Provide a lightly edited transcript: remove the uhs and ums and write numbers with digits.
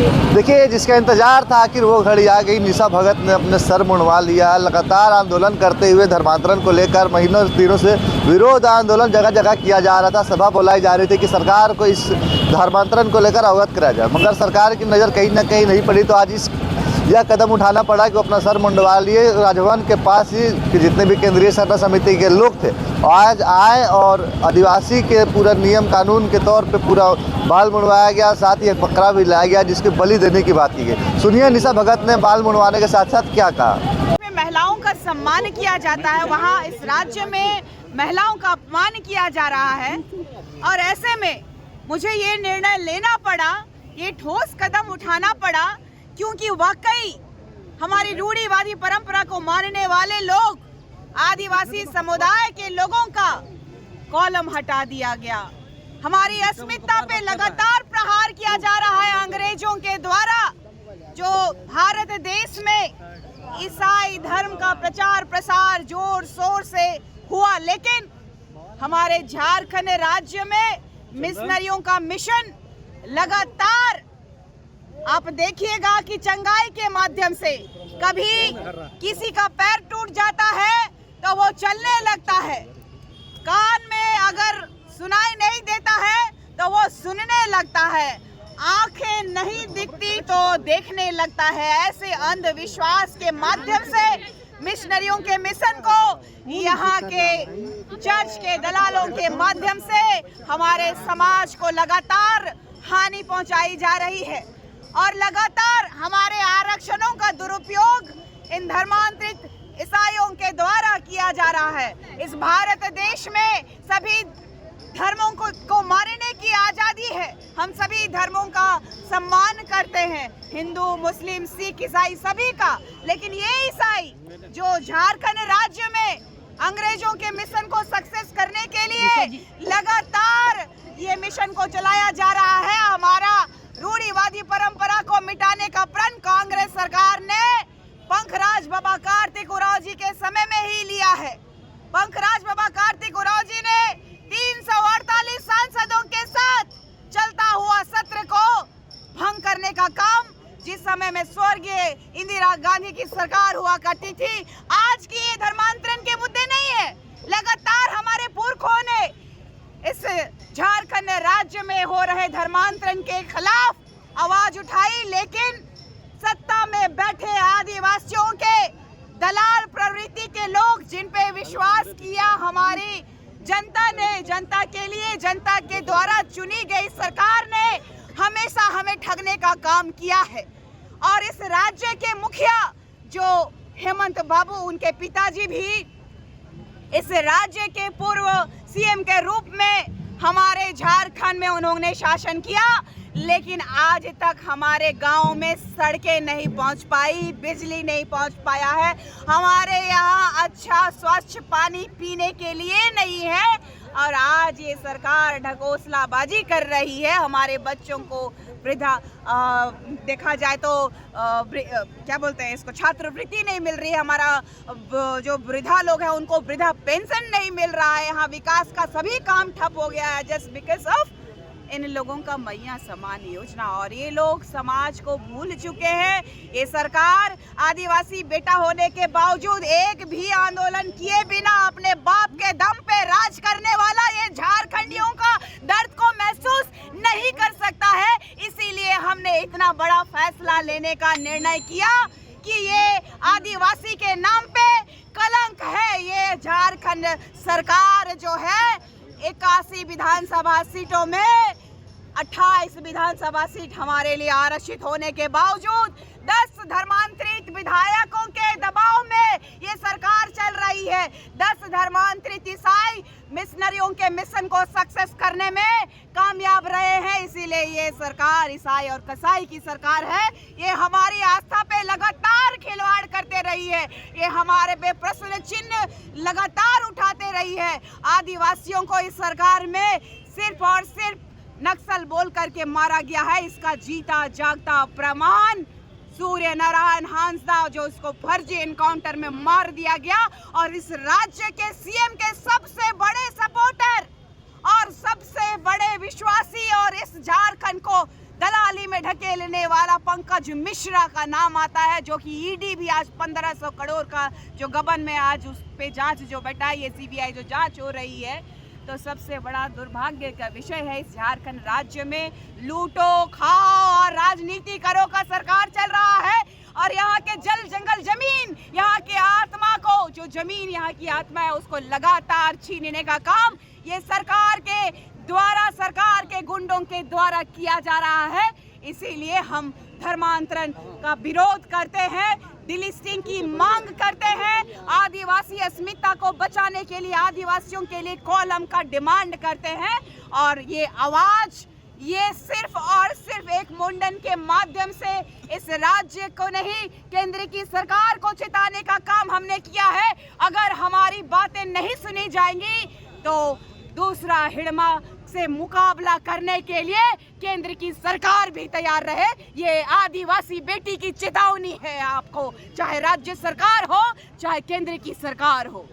देखिए, जिसका इंतजार था आखिर वो घड़ी आ गई। निशा भगत ने अपने सर मुंडवा लिया। लगातार आंदोलन करते हुए धर्मांतरण को लेकर महीनों दिनों से विरोध आंदोलन जगह जगह किया जा रहा था। सभा बुलाई जा रही थी कि सरकार को इस धर्मांतरण को लेकर अवगत कराया जाए, मगर सरकार की नज़र कहीं ना कहीं नहीं पड़ी। तो आज यह कदम उठाना पड़ा कि वो अपना सर मुंडवा लिए। राजभवन के पास ही कि जितने भी केंद्रीय सरना समिति के लोग थे आज आए और आदिवासी के पूरा नियम कानून के तौर पे पूरा बाल मुंडवाया गया। साथ ही एक बकरा भी लाया गया जिसके बलि देने की बात की गई। सुनिए निशा भगत ने बाल मुंडवाने के साथ साथ क्या कहा। महिलाओं का सम्मान किया जाता है, वहाँ इस राज्य में महिलाओं का अपमान किया जा रहा है और ऐसे में मुझे ये निर्णय लेना पड़ा, ये ठोस कदम उठाना पड़ा, क्योंकि वाकई हमारी रूढ़िवादी परंपरा को मानने वाले लोग, आदिवासी समुदाय के लोगों का कॉलम हटा दिया गया। हमारी अस्मिता पे लगातार प्रहार किया जा रहा है अंग्रेजों के द्वारा, जो भारत देश में ईसाई धर्म का प्रचार प्रसार जोर शोर से हुआ, लेकिन हमारे झारखंड राज्य में मिशनरियों का मिशन लगातार, आप देखिएगा कि चंगाई के माध्यम से कभी किसी का पैर टूट जाता है तो वो चलने लगता है, कान में अगर सुनाई नहीं देता है तो वो सुनने लगता है, आंखें नहीं दिखती तो देखने लगता है। ऐसे अंधविश्वास के माध्यम से मिशनरियों के मिशन को यहाँ के चर्च के दलालों के माध्यम से हमारे समाज को लगातार हानि पहुंचाई जा रही है और लगातार हमारे आरक्षणों का दुरुपयोग इन धर्मांतरित ईसाइयों के द्वारा किया जा रहा है। इस भारत देश में सभी धर्मों को मानने की आज़ादी है। हम सभी धर्मों का सम्मान करते हैं, हिंदू मुस्लिम सिख ईसाई सभी का, लेकिन ये ईसाई जो झारखंड राज्य में अंग्रेजों के मिशन को सक्सेस करने के लिए लगातार ये मिशन को चलाया जा रहा है, हमारा रूढ़िवादी परंपरा को मिटाने का प्रण कांग्रेस सरकार ने पंखराज बाबा कार्तिक उरांव जी के समय में ही लिया है। पंखराज बाबा कार्तिक उरांव जी ने 348 सांसदों के साथ चलता हुआ सत्र को भंग करने का काम, जिस समय में स्वर्गीय इंदिरा गांधी की सरकार हुआ करती थी, आज की ये धर्मांतरण के मुद्दे नहीं है। लगातार हमारे पुरखों ने इस झारखंड राज्य में हो रहे धर्मांतरण के खिलाफ आवाज उठाई, लेकिन सत्ता में बैठे आदिवासियों के दलाल प्रवृत्ति के लोग, जिन पे विश्वास किया हमारी जनता ने, जनता के लिए जनता के द्वारा चुनी गई सरकार ने हमेशा हमें ठगने का काम किया है। और इस राज्य के मुखिया जो हेमंत बाबू, उनके पिताजी भी इस राज्य के पूर्व सीएम के रूप में हमारे झारखंड में उन्होंने शासन किया, लेकिन आज तक हमारे गांव में सड़कें नहीं पहुंच पाई, बिजली नहीं पहुंच पाया है, हमारे यहाँ अच्छा स्वच्छ पानी पीने के लिए नहीं है। और आज ये सरकार ढकोसलाबाजी कर रही है, हमारे बच्चों को वृद्धा देखा जाए तो क्या बोलते हैं इसको, छात्रवृत्ति नहीं मिल रही है, हमारा जो वृद्धा लोग हैं उनको वृद्धा पेंशन नहीं मिल रहा है, यहाँ विकास का सभी काम ठप हो गया है जस्ट बिकॉज ऑफ इन लोगों का मैया समान योजना। और ये लोग समाज को भूल चुके हैं। ये सरकार आदिवासी बेटा होने के बावजूद एक भी आंदोलन किए बिना अपने बाप के दम पे राज करने वाला ये झारखंडियों का दर्द को महसूस नहीं कर सकता है। इसीलिए हमने इतना बड़ा फैसला लेने का निर्णय किया कि ये आदिवासी के नाम पे कलंक है। ये झारखंड सरकार जो है 81 विधानसभा सीटों में 28 विधानसभा सीट हमारे लिए आरक्षित होने के बावजूद 10 धर्मांतरित विधायकों के दबाव में ये सरकार चल रही है। 10 धर्मांतरित ईसाई मिशनरियों के मिशन को सक्सेस करने में कामयाब रहे हैं, इसीलिए ये सरकार ईसाई और कसाई की सरकार है। ये हमारी आस्था पे लगातार खिलवाड़ करते रही है, ये हमारे पे प्रश्न चिन्ह लगातार उठाते रही है। आदिवासियों को इस सरकार में सिर्फ और सिर्फ नक्सल बोल करके मारा गया है, इसका जीता जागता प्रमाण सूर्य नारायण हांसदा, जो उसको फर्जी एनकाउंटर में मार दिया गया। और इस राज्य के सीएम के सबसे बड़े सपोर्टर और सबसे बड़े विश्वासी और इस झारखंड को दलाली में ढकेलने वाला पंकज मिश्रा का नाम आता है, जो कि ईडी भी आज 1500 करोड़ का जो गबन में आज उस पे जांच जो बैठाई है, सीबीआई जो जांच हो रही है। तो सबसे बड़ा दुर्भाग्य का विषय है इस झारखंड राज्य में लूटो खाओ और राजनीति करो का सरकार चल रहा है। और यहाँ के जल जंगल जमीन, यहाँ की आत्मा को, जो जमीन यहाँ की आत्मा है उसको लगातार छीनने का काम ये सरकार के द्वारा, सरकार के गुंडों के द्वारा किया जा रहा है। इसीलिए हम धर्मांतरण का विरोध करते हैं, डिलिस्टिंग की मांग करते हैं, आदिवासी अस्मिता को बचाने के लिए, आदिवासियों के लिए कॉलम का डिमांड करते हैं। और ये आवाज ये सिर्फ और सिर्फ एक मुंडन के माध्यम से इस राज्य को नहीं, केंद्र की सरकार को चिताने का काम हमने किया है। अगर हमारी बातें नहीं सुनी जाएंगी तो दूसरा हिड़मा से मुकाबला करने के लिए केंद्र की सरकार भी तैयार रहे। ये आदिवासी बेटी की चेतावनी है आपको, चाहे राज्य सरकार हो चाहे केंद्र की सरकार हो।